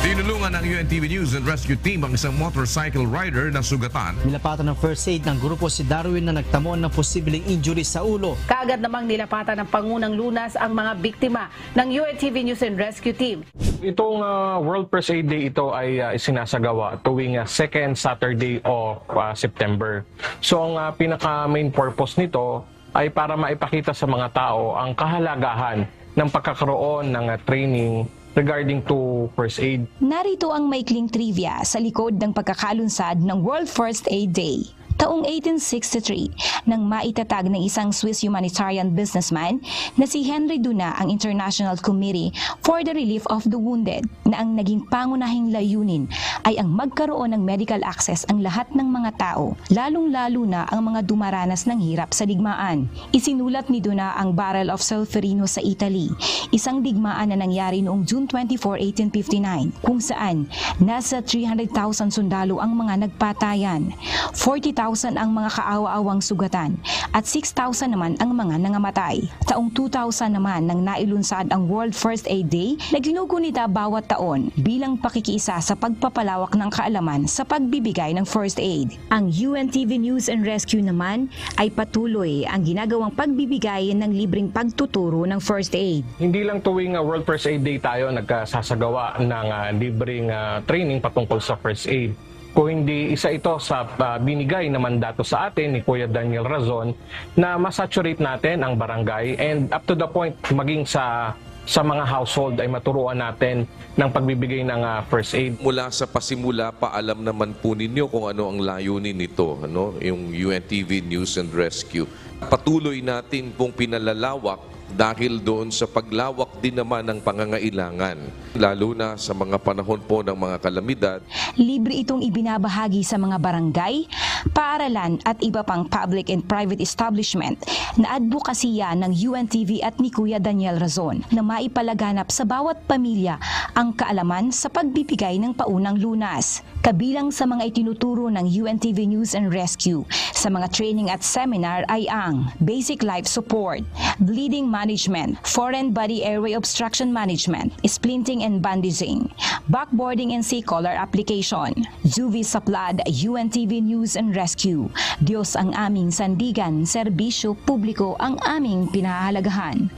Tinulungan ng UNTV News and Rescue Team ang isang motorcycle rider na sugatan. Nilapatan ng first aid ng grupo si Darwin na nagtamo ng posibleng injury sa ulo. Kaagad namang nilapatan ng Pangunang Lunas ang mga biktima ng UNTV News and Rescue Team. Itong World First Aid Day ito ay isinasagawa tuwing second Saturday of September. So ang pinaka-main purpose nito ay para maipakita sa mga tao ang kahalagahan ng pagkakaroon ng training regarding to first aid. Narito ang maikling trivia sa likod ng pagkakalunsad ng World First Aid Day. Taong 1863, nang maitatag ng isang Swiss humanitarian businessman na si Henry Dunant ang International Committee for the Relief of the Wounded, na ang naging pangunahing layunin ay ang magkaroon ng medical access ang lahat ng mga tao, lalong-lalo na ang mga dumaranas ng hirap sa digmaan. Isinulat ni Dunant ang Battle of Solferino sa Italy, isang digmaan na nangyari noong June 24, 1859, kung saan nasa 300,000 sundalo ang mga nagpatayan, 40,000 ang mga kaawa-awang sugatan at 6,000 naman ang mga nangamatay. Taong 2000 naman nang nailunsad ang World First Aid Day na ginugunita bawat taon bilang pakikiisa sa pagpapalawak ng kaalaman sa pagbibigay ng first aid. Ang UNTV News and Rescue naman ay patuloy ang ginagawang pagbibigay ng libreng pagtuturo ng first aid. Hindi lang tuwing World First Aid Day tayo nagkasasagawa ng libreng training patungkol sa first aid. Kung hindi isa ito sa binigay na mandato sa atin ni Kuya Daniel Razon na masaturate natin ang barangay and up to the point maging sa mga household ay maturuan natin ng pagbibigay ng first aid. Mula sa pasimula pa, alam naman po ninyo kung ano ang layunin nito, yung UNTV News and Rescue. Patuloy natin pong pinalalawak dahil doon sa paglawak din naman ng pangangailangan, lalo na sa mga panahon po ng mga kalamidad. Libre itong ibinabahagi sa mga barangay, paaralan at iba pang public and private establishment na advokasya ng UNTV at ni Kuya Daniel Razon na maipalaganap sa bawat pamilya ang kaalaman sa pagbibigay ng paunang lunas. Kabilang sa mga itinuturo ng UNTV News and Rescue sa mga training at seminar ay ang basic life support, bleeding management, foreign body airway obstruction management, splinting and bandaging, backboarding and C-collar application. UV Saplad, UNTV News and Rescue. Diyos ang aming sandigan, serbisyo publiko ang aming pinahahalagahan.